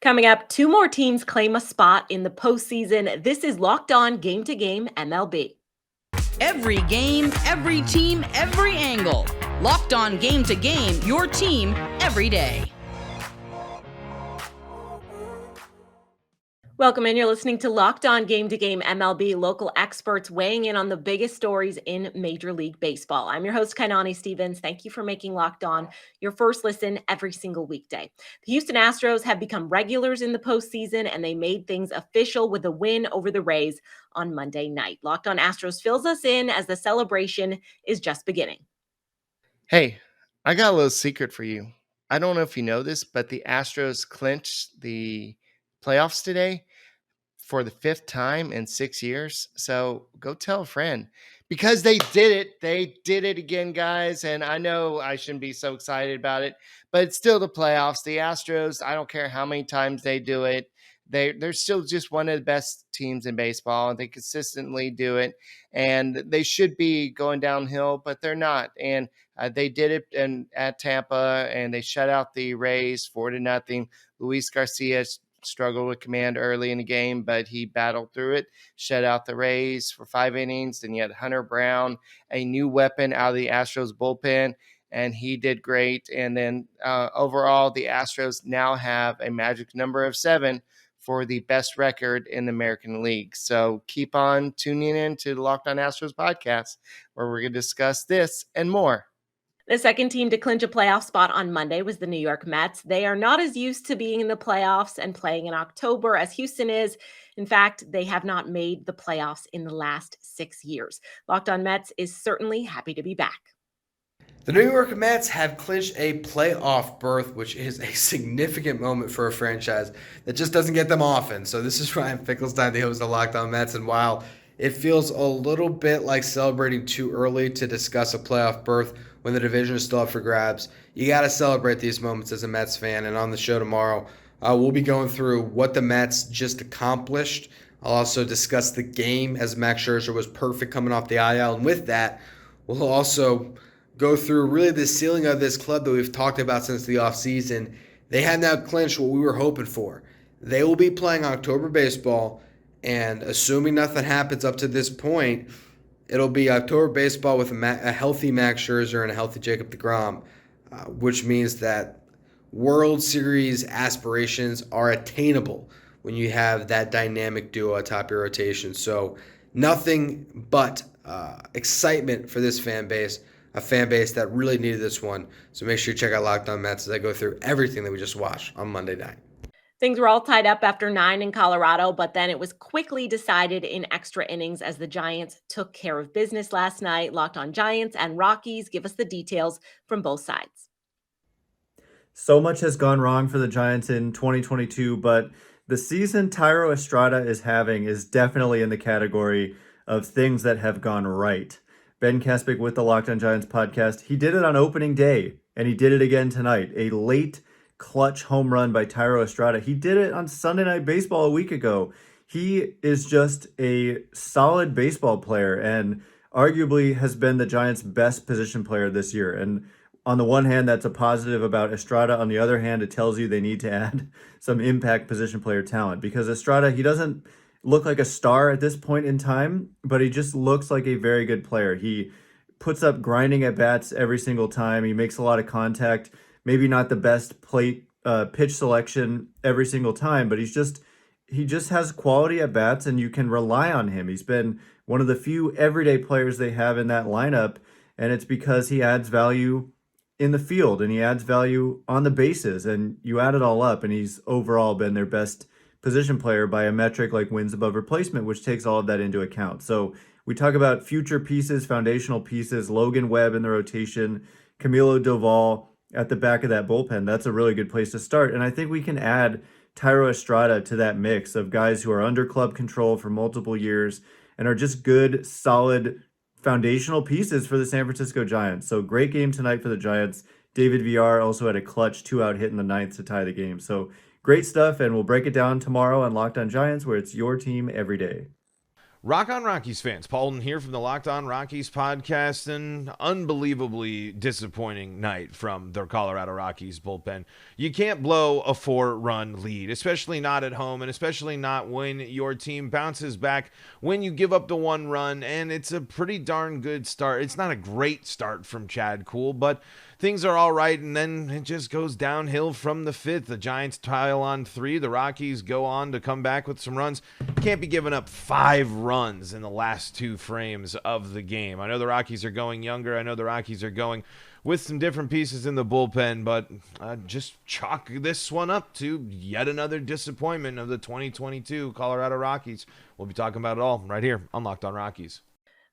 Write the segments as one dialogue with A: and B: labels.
A: Coming up, two more teams claim a spot in the postseason. This is Locked On Game to Game MLB.
B: Every game, every team, every angle. Locked On Game to Game, your team every day.
A: Welcome in. You're listening to Locked On Game to Game MLB, local experts weighing in on the biggest stories in Major League Baseball. I'm your host, Kainani Stevens. Thank you for making Locked On your first listen every single weekday. The Houston Astros have become regulars in the postseason, and they made things official with a win over the Rays on Monday night. Locked On Astros fills us in as the celebration is just beginning.
C: Hey, I got a little secret for you. I don't know if you know this, but the Astros clinched the playoffs today for the fifth time in 6 years. So go tell a friend because they did it. They did it again, guys. And I know I shouldn't be so excited about it, but it's still the playoffs. The Astros, I don't care how many times they do it. They're still just one of the best teams in baseball. They consistently do it, and they should be going downhill, but they're not. And they did it at Tampa, and they shut out the Rays 4-0. Luis Garcia struggled with command early in the game, but he battled through it, shut out the Rays for 5 innings. Then you had Hunter Brown, a new weapon out of the Astros bullpen, and he did great. And then overall, the Astros now have a magic number of 7 for the best record in the American League. So keep on tuning in to the Locked On Astros podcast, where we're going to discuss this and more.
A: The second team to clinch a playoff spot on Monday was the New York Mets. They are not as used to being in the playoffs and playing in October as Houston is. In fact, they have not made the playoffs in the last 6 years. Locked On Mets is certainly happy to be back.
D: The New York Mets have clinched a playoff berth, which is a significant moment for a franchise that just doesn't get them often. So this is Ryan Finkelstein, the host of Locked On Mets, and while it feels a little bit like celebrating too early to discuss a playoff berth when the division is still up for grabs, you got to celebrate these moments as a Mets fan. And on the show tomorrow, we'll be going through what the Mets just accomplished. I'll also discuss the game as Max Scherzer was perfect coming off the IL. And with that, we'll also go through really the ceiling of this club that we've talked about since the offseason. They have now clinched what we were hoping for. They will be playing October baseball, and assuming nothing happens up to this point, it'll be October baseball with a healthy Max Scherzer and a healthy Jacob deGrom, which means that World Series aspirations are attainable when you have that dynamic duo atop your rotation. So nothing but excitement for this fan base, a fan base that really needed this one. So make sure you check out Locked On Mets as I go through everything that we just watched on Monday night.
A: Things were all tied up after 9 in Colorado, but then it was quickly decided in extra innings as the Giants took care of business last night. Locked On Giants and Rockies give us the details from both sides.
E: So much has gone wrong for the Giants in 2022, but the season Thairo Estrada is having is definitely in the category of things that have gone right. Ben Kaspick with the Locked On Giants podcast, he did it on opening day, and he did it again tonight. A late clutch home run by Thairo Estrada. He did it on Sunday Night Baseball a week ago. He is just a solid baseball player and arguably has been the Giants' best position player this year. And on the one hand, that's a positive about Estrada. On the other hand, it tells you they need to add some impact position player talent because Estrada, he doesn't look like a star at this point in time, but he just looks like a very good player. He puts up grinding at bats every single time. He makes a lot of contact. Maybe not the best pitch selection every single time, but he just has quality at bats, and you can rely on him. He's been one of the few everyday players they have in that lineup, and it's because he adds value in the field and he adds value on the bases, and you add it all up, and he's overall been their best position player by a metric like wins above replacement, which takes all of that into account. So we talk about future pieces, foundational pieces, Logan Webb in the rotation, Camilo Doval at the back of that bullpen. That's a really good place to start. And I think we can add Thairo Estrada to that mix of guys who are under club control for multiple years and are just good, solid, foundational pieces for the San Francisco Giants. So great game tonight for the Giants. David Villar also had a clutch 2-out hit in the ninth to tie the game. So great stuff, and we'll break it down tomorrow on Locked On Giants, where it's your team every day.
F: Rock on Rockies fans, Paulden here from the Locked On Rockies podcast. An unbelievably disappointing night from the Colorado Rockies bullpen. You can't blow a 4-run lead, especially not at home, and especially not when your team bounces back when you give up the 1 run, and it's a pretty darn good start. It's not a great start from Chad Kuhl, but things are all right, and then it just goes downhill from the 5th. The Giants pile on 3. The Rockies go on to come back with some runs. Can't be giving up 5 runs in the last 2 frames of the game. I know the Rockies are going younger. I know the Rockies are going with some different pieces in the bullpen, but just chalk this one up to yet another disappointment of the 2022 Colorado Rockies. We'll be talking about it all right here on Locked On Rockies.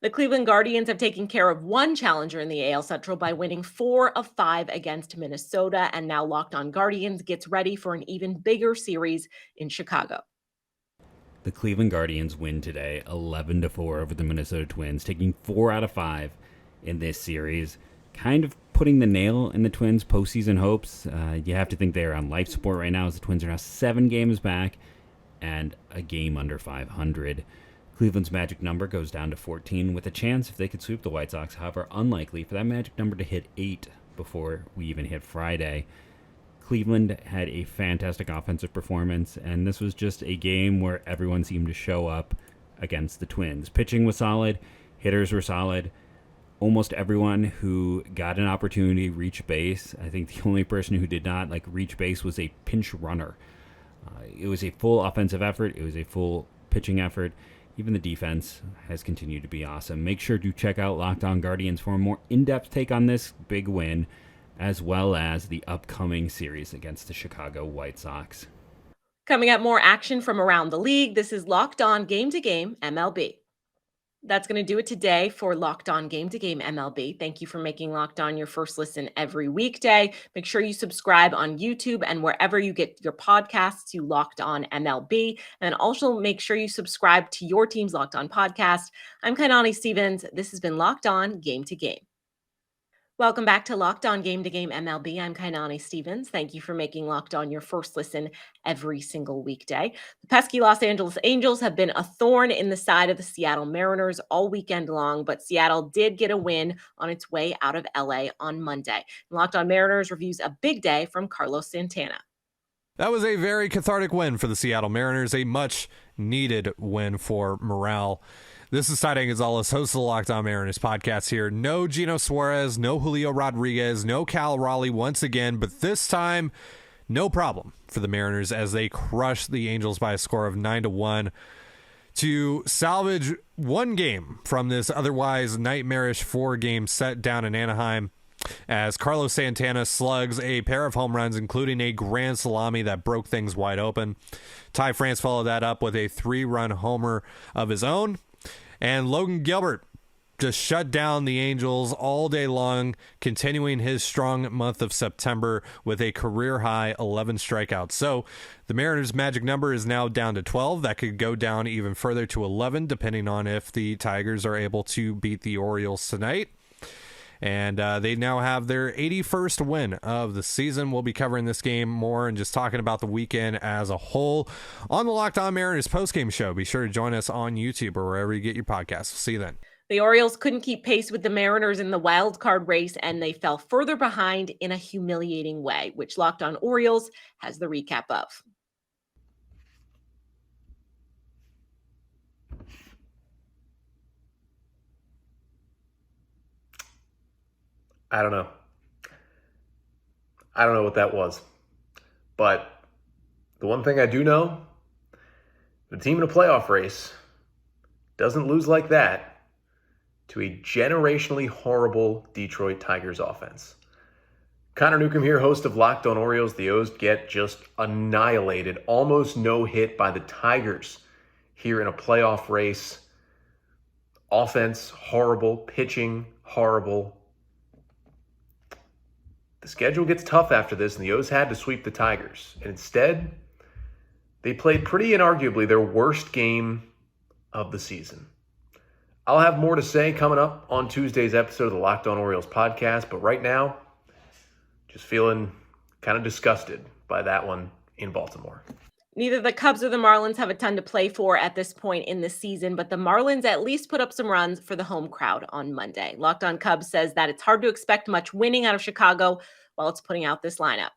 A: The Cleveland Guardians have taken care of one challenger in the AL Central by winning 4 of 5 against Minnesota, and now Locked On Guardians gets ready for an even bigger series in Chicago.
G: The Cleveland Guardians win today 11-4 over the Minnesota Twins, taking 4 out of 5 in this series, kind of putting the nail in the Twins' postseason hopes. You have to think they're on life support right now, as the Twins are now 7 games back and a game under 500. Cleveland's magic number goes down to 14 with a chance if they could sweep the White Sox. However, unlikely for that magic number to hit 8 before we even hit Friday. Cleveland had a fantastic offensive performance, and this was just a game where everyone seemed to show up against the Twins. Pitching was solid, hitters were solid. Almost everyone who got an opportunity reached base. I think the only person who did not reach base was a pinch runner. It was a full offensive effort. It was a full pitching effort. Even the defense has continued to be awesome. Make sure to check out Locked On Guardians for a more in-depth take on this big win, as well as the upcoming series against the Chicago White Sox.
A: Coming up, more action from around the league. This is Locked On Game to Game MLB. That's going to do it today for Locked On Game to Game MLB. Thank you for making Locked On your first listen every weekday. Make sure you subscribe on YouTube and wherever you get your podcasts to Locked On MLB. And also make sure you subscribe to your team's Locked On podcast. I'm Kainani Stevens. This has been Locked On Game to Game. Welcome back to Locked On Game to Game MLB. I'm Kainani Stevens. Thank you for making Locked On your first listen every single weekday. The pesky Los Angeles Angels have been a thorn in the side of the Seattle Mariners all weekend long, but Seattle did get a win on its way out of LA on Monday. Locked On Mariners reviews a big day from Carlos Santana.
H: That was a very cathartic win for the Seattle Mariners, a much-needed win for morale. This is Ty Gonzalez, host of the Locked On Mariners podcast here. No Gino Suarez, no Julio Rodriguez, no Cal Raleigh once again, but this time, no problem for the Mariners as they crush the Angels by a score of 9-1 to salvage one game from this otherwise nightmarish 4-game set down in Anaheim, as Carlos Santana slugs a pair of home runs, including a grand salami that broke things wide open. Ty France followed that up with a 3-run homer of his own. And Logan Gilbert just shut down the Angels all day long, continuing his strong month of September with a career-high 11 strikeouts. So the Mariners' magic number is now down to 12. That could go down even further to 11, depending on if the Tigers are able to beat the Orioles tonight. And they now have their 81st win of the season. We'll be covering this game more and just talking about the weekend as a whole on the Locked On Mariners postgame show. Be sure to join us on YouTube or wherever you get your podcasts. We'll see you then.
A: The Orioles couldn't keep pace with the Mariners in the wild card race, and they fell further behind in a humiliating way, which Locked On Orioles has the recap of.
I: I don't know. I don't know what that was. But the one thing I do know, the team in a playoff race doesn't lose like that to a generationally horrible Detroit Tigers offense. Connor Newcomb here, host of Locked On Orioles. The O's get just annihilated, almost no hit by the Tigers here in a playoff race. Offense, horrible. Pitching, horrible. The schedule gets tough after this, and the O's had to sweep the Tigers. And instead, they played pretty inarguably their worst game of the season. I'll have more to say coming up on Tuesday's episode of the Locked On Orioles podcast, but right now, just feeling kind of disgusted by that one in Baltimore.
A: Neither the Cubs or the Marlins have a ton to play for at this point in the season, but the Marlins at least put up some runs for the home crowd on Monday. Locked On Cubs says that it's hard to expect much winning out of Chicago while it's putting out this lineup.